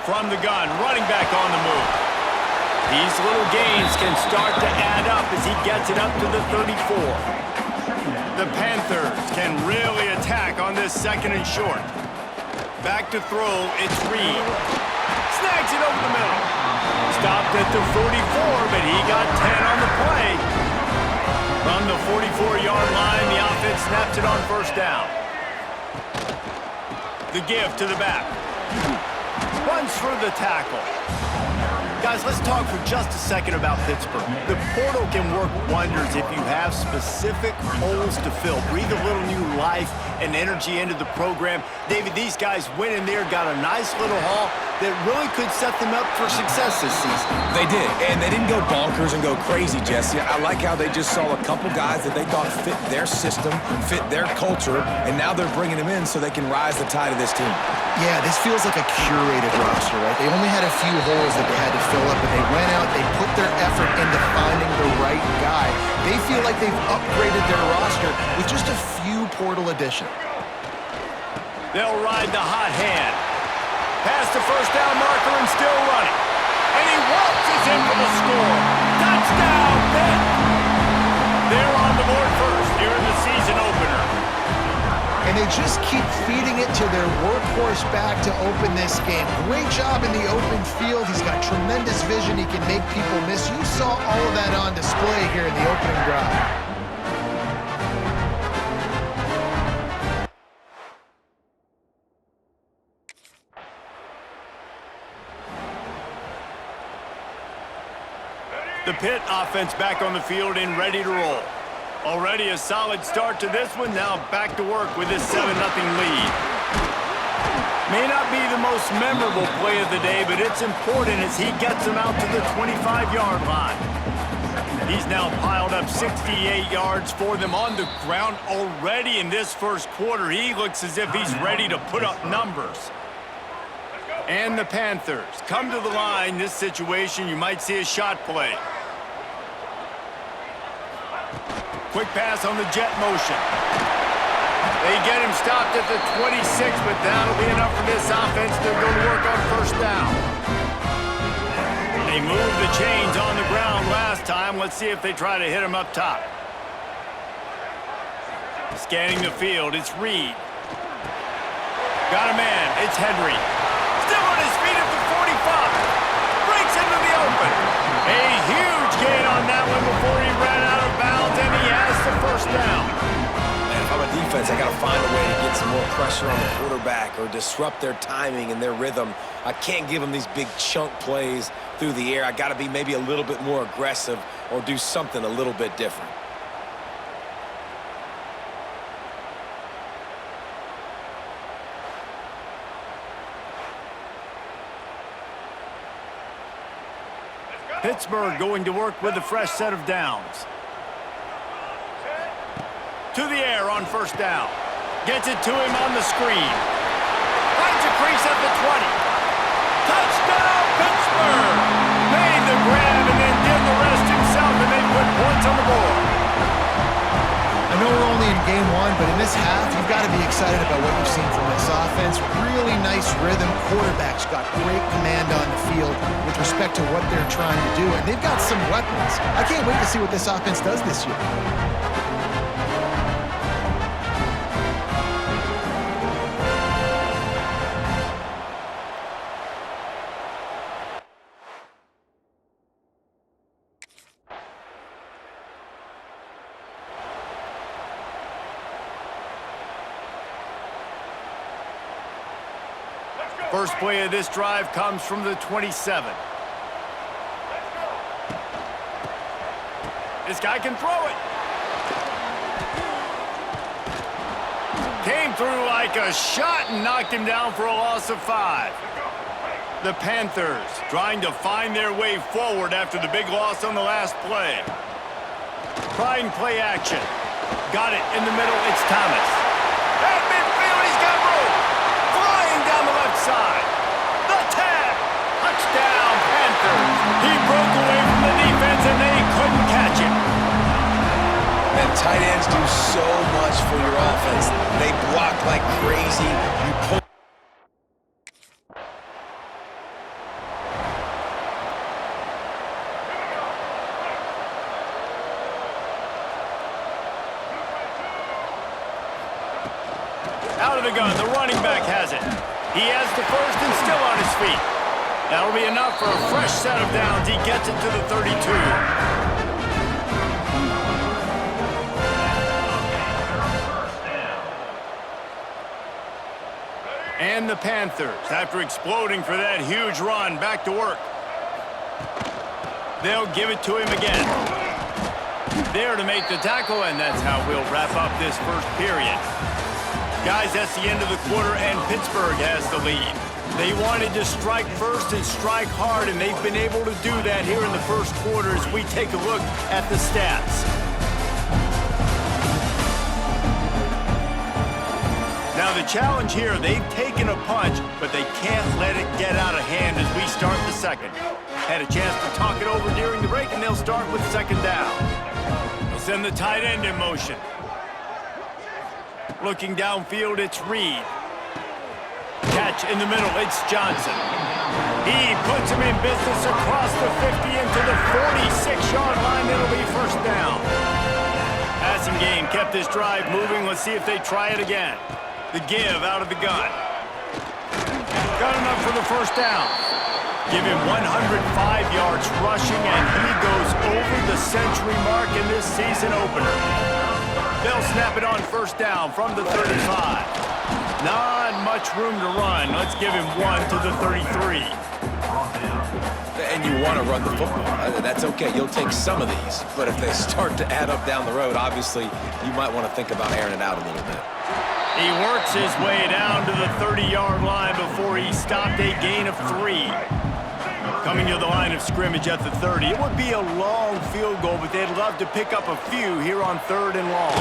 From the gun, running back on the move. These little gains can start to add up as he gets it up to the 34. The Panthers can really attack on this second and short. Back to throw, it's Reed. Snags it over the middle. Stopped at the 44, but he got 10 on the play. From the 44-yard line, the offense snaps it on first down. The give to the back. Runs for the tackle. Guys, let's talk for just a second about Pittsburgh. The portal can work wonders if you have specific holes to fill. Breathe a little new life and energy into the program. David, these guys went in there, got a nice little haul that really could set them up for success this season. They did, and they didn't go bonkers and go crazy, Jesse. I like how they just saw a couple guys that they thought fit their system, fit their culture, and now they're bringing them in so they can rise the tide of this team. Yeah, this feels like a curated roster, right? They only had a few holes that they had to fill up, but they went out, they put their effort into finding the right guy. They feel like they've upgraded their roster with just a few portal additions. They'll ride the hot hand. Past the first down marker and still running. And he waltzes in for the score. Touchdown, Pitt! They're on the board first here in the season opener. And they just keep feeding it to their workhorse back to open this game. Great job in the open field. He's got tremendous vision. He can make people miss. You saw all of that on display here in the opening drive. The Pitt offense back on the field and ready to roll. Already a solid start to this one. Now back to work with this 7-0 lead. May not be the most memorable play of the day, but it's important as he gets them out to the 25-yard line. He's now piled up 68 yards for them on the ground already in this first quarter. He looks as if he's ready to put up numbers. And the Panthers come to the line. This situation, you might see a shot play. Quick pass on the jet motion. They get him stopped at the 26, but that'll be enough for this offense to go to work on first down. They moved the chains on the ground last time. Let's see if they try to hit him up top. Scanning the field, it's Reed. Got a man, it's Henry. Still on his feet at the 45. Breaks into the open. A huge gain on that one before he ran out of bounds, and he has the first down. Man, if I'm a defense, I got to find a way to get some more pressure on the quarterback or disrupt their timing and their rhythm. I can't give them these big chunk plays through the air. I got to be maybe a little bit more aggressive or do something a little bit different. Pittsburgh going to work with a fresh set of downs. To the air on first down. Gets it to him on the screen. Finds a crease at the 20. Touchdown, Pittsburgh! Made the grab and then did the rest himself, and they put points on the board. I know we're only in game one, but in this half, you've got to be excited about what you've seen from this offense. Really nice rhythm. Quarterback's got great command on the field with respect to what they're trying to do, and they've got some weapons. I can't wait to see what this offense does this year. First play of this drive comes from the 27. This guy can throw it. Came through like a shot and knocked him down for a loss of 5. The Panthers trying to find their way forward after the big loss on the last play. Trying play action. Got it in the middle. It's Thomas. At midfield, he's got room. Flying down the left side. The tag. Touchdown, Panthers. He broke away from the defense and they couldn't catch him. And tight ends do so much for your offense. They block like crazy. You pull. Out of the gun, the running back has it. He has the first and still on his feet. That'll be enough for a fresh set of downs. He gets it to the 32. And the Panthers, after exploding for that huge run, back to work. They'll give it to him again. There to make the tackle, and that's how we'll wrap up this first period. Guys, that's the end of the quarter, and Pittsburgh has the lead. They wanted to strike first and strike hard, and they've been able to do that here in the first quarter as we take a look at the stats. Now the challenge here, they've taken a punch, but they can't let it get out of hand as we start the second. Had a chance to talk it over during the break, and they'll start with second down. They'll send the tight end in motion. Looking downfield, it's Reed. Catch in the middle, it's Johnson. He puts him in business across the 50 into the 46-yard line. It'll be first down. Passing game kept this drive moving. Let's see if they try it again. The give out of the gun. Got enough for the first down. Give him 105 yards rushing, and he goes over the century mark in this season opener. They'll snap it on first down from the 35. Not much room to run. Let's give him one to the 33. And you want to run the football. That's okay. You'll take some of these. But if they start to add up down the road, obviously, you might want to think about airing it out a little bit. He works his way down to the 30-yard line before he stopped a gain of 3. Coming to the line of scrimmage at the 30. It would be a long field goal, but they'd love to pick up a few here on 3rd and long.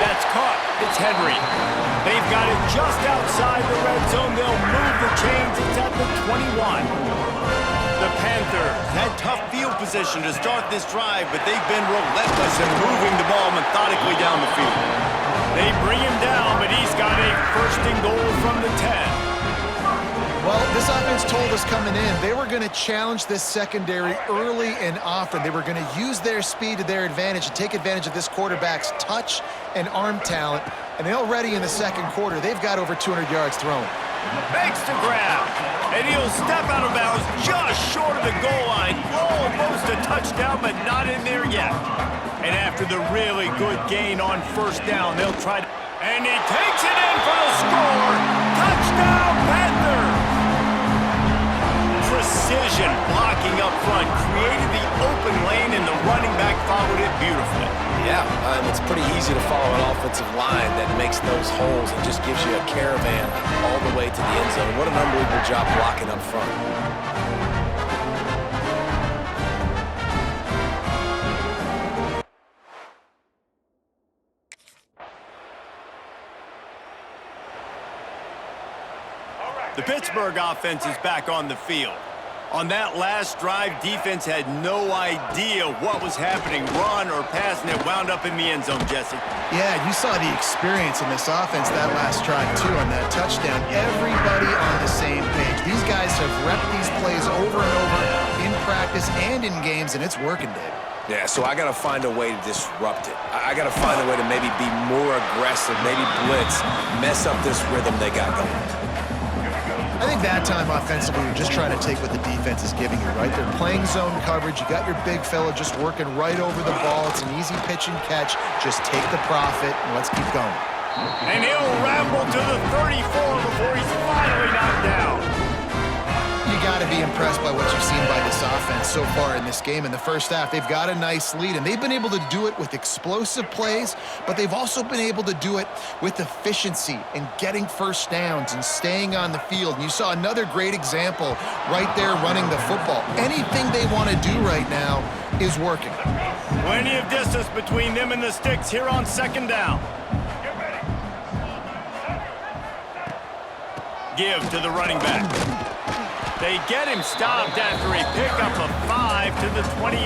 That's caught. It's Henry. They've got it just outside the red zone. They'll move the chains. It's at the 21. The Panthers had tough field position to start this drive, but they've been relentless in moving the ball methodically down the field. They bring him down, but he's got a first and goal from the 10. Well, this offense told us coming in, they were going to challenge this secondary early and often. They were going to use their speed to their advantage and take advantage of this quarterback's touch and arm talent. And already in the second quarter, they've got over 200 yards thrown. Makes the grab, and he'll step out of bounds just short of the goal line. Almost a touchdown, but not in there yet. And after the really good gain on first down, they'll try to... And he takes it in for the score. Touchdown, Panthers! Precision blocking up front created the open lane, and the running back followed it beautifully. Yeah, it's pretty easy to follow an offensive line that makes those holes and just gives you a caravan all the way to the end zone. What an unbelievable job blocking up front. The Pittsburgh offense is back on the field. On that last drive, defense had no idea what was happening, run or pass, and it wound up in the end zone, Jesse. Yeah, you saw the experience in this offense that last drive, too, on that touchdown. Everybody on the same page. These guys have repped these plays over and over in practice and in games, and it's working, Dave. Yeah, so I got to find a way to disrupt it. I got to find a way to maybe be more aggressive, maybe blitz, mess up this rhythm they got going. I think that time offensively, you're just trying to take what the defense is giving you, right? They're playing zone coverage. You got your big fella just working right over the ball. It's an easy pitch and catch. Just take the profit and let's keep going. And he'll ramble to the 34 before he's finally knocked down. You got to be impressed by what you've seen by this offense so far in this game. In the first half, they've got a nice lead, and they've been able to do it with explosive plays, but they've also been able to do it with efficiency and getting first downs and staying on the field. And you saw another great example right there running the football. Anything they want to do right now is working. Plenty of distance between them and the sticks here on second down. Give to the running back. They get him stopped after a pickup of 5 to the 28.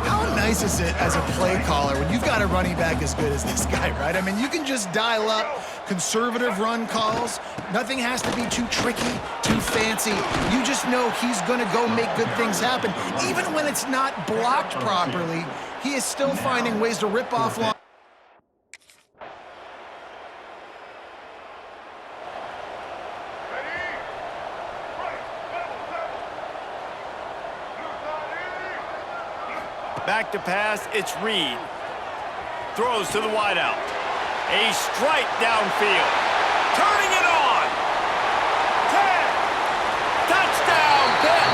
How nice is it as a play caller when you've got a running back as good as this guy, right? I mean, you can just dial up conservative run calls. Nothing has to be too tricky, too fancy. You just know he's going to go make good things happen. Even when it's not blocked properly, he is still finding ways to rip off long. Back to pass, it's Reed. Throws to the wideout. A strike downfield. Turning it on. 10. Touchdown, Pitt.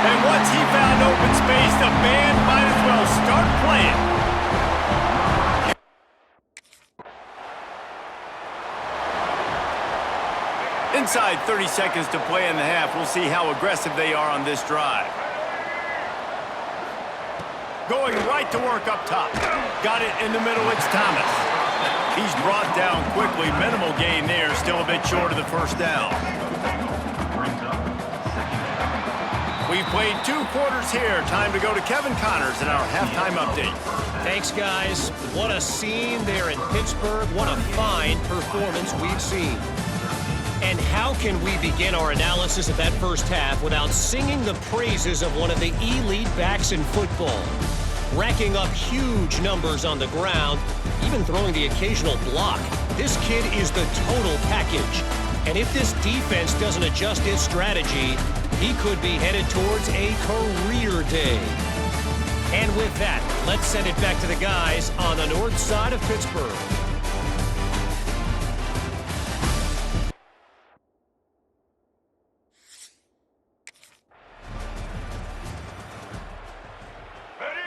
And once he found open space, the band might as well start playing. Inside 30 seconds to play in the half. We'll see how aggressive they are on this drive. Going right to work up top. Got it in the middle, it's Thomas. He's brought down quickly. Minimal gain there, still a bit short of the first down. We've played 2 quarters here. Time to go to Kevin Connors in our halftime update. Thanks, guys. What a scene there in Pittsburgh. What a fine performance we've seen. And how can we begin our analysis of that first half without singing the praises of one of the elite backs in football? Racking up huge numbers on the ground, even throwing the occasional block. This kid is the total package. And if this defense doesn't adjust its strategy, he could be headed towards a career day. And with that, let's send it back to the guys on the north side of Pittsburgh.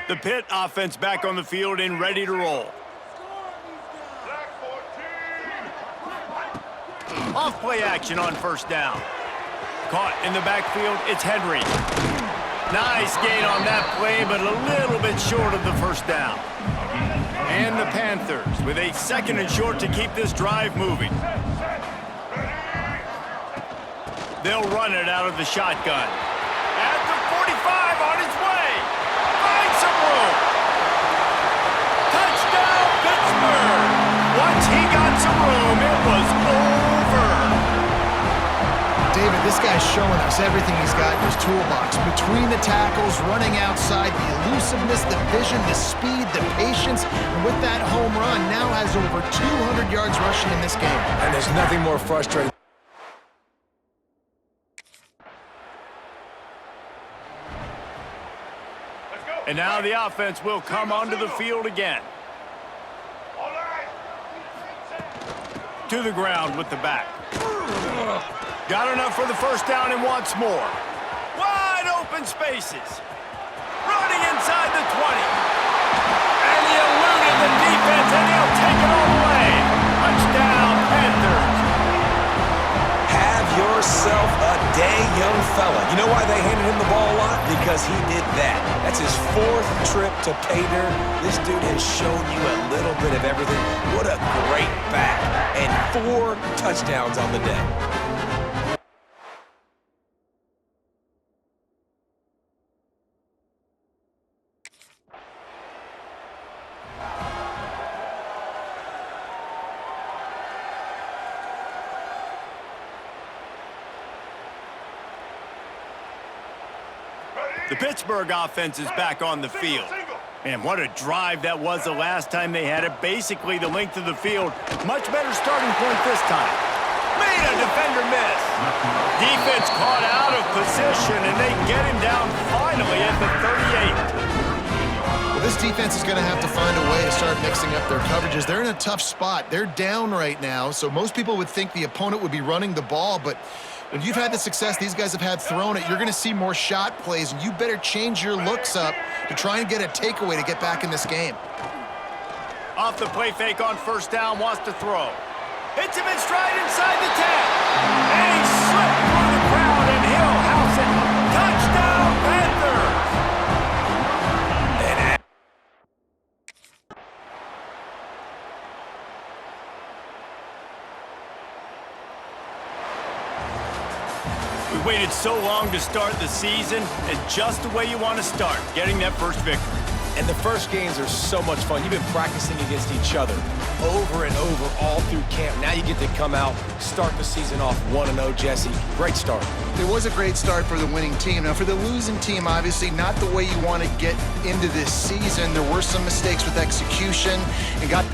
The Pitt offense back on the field and ready to roll. Off play action on first down. Caught in the backfield, it's Henry. Nice gain on that play, but a little bit short of the first down. And the Panthers with a 2nd and short to keep this drive moving. They'll run it out of the shotgun. At the 45 on his way. Finds some room. Touchdown, Pittsburgh. Once he got some room, it was over. David, this guy's showing us everything he's got in his toolbox. Between the tackles, running outside, the elusiveness, the vision, the speed, the patience. And with that home run, now has over 200 yards rushing in this game. And there's nothing more frustrating. And now the offense will come onto the field again. To the ground with the back. Got enough for the first down and wants more. Wide open spaces. Running inside the 20. And he eluded the defense, and he'll take it all the way. Touchdown, Panthers. Have yourself a day, young fella. You know why they handed him the ball a lot? Because he did that. That's his 4th trip to pay dirt. This dude has shown you a little bit of everything. What a great back. And 4 touchdowns on the day. The Pittsburgh offense is back on the field. Man, what a drive that was the last time they had it. Basically the length of the field. Much better starting point this time. Made a defender miss. Defense caught out of position, and they get him down finally at the 38. Well, this defense is going to have to find a way to start mixing up their coverages. They're in a tough spot. They're down right now, so most people would think the opponent would be running the ball, but when you've had the success these guys have had throwing it, you're going to see more shot plays, and you better change your looks up to try and get a takeaway to get back in this game. Off the play fake on first down, wants to throw. Hits him in stride inside the 10. And he slipped through the crowd, and he'll house it. Touchdown, Panthers! We waited so long to start the season, and just the way you want to start, getting that first victory. And the first games are so much fun. You've been practicing against each other over and over all through camp. Now you get to come out, start the season off 1-0, Jesse. Great start. It was a great start for the winning team. Now, for the losing team, obviously not the way you want to get into this season. There were some mistakes with execution and got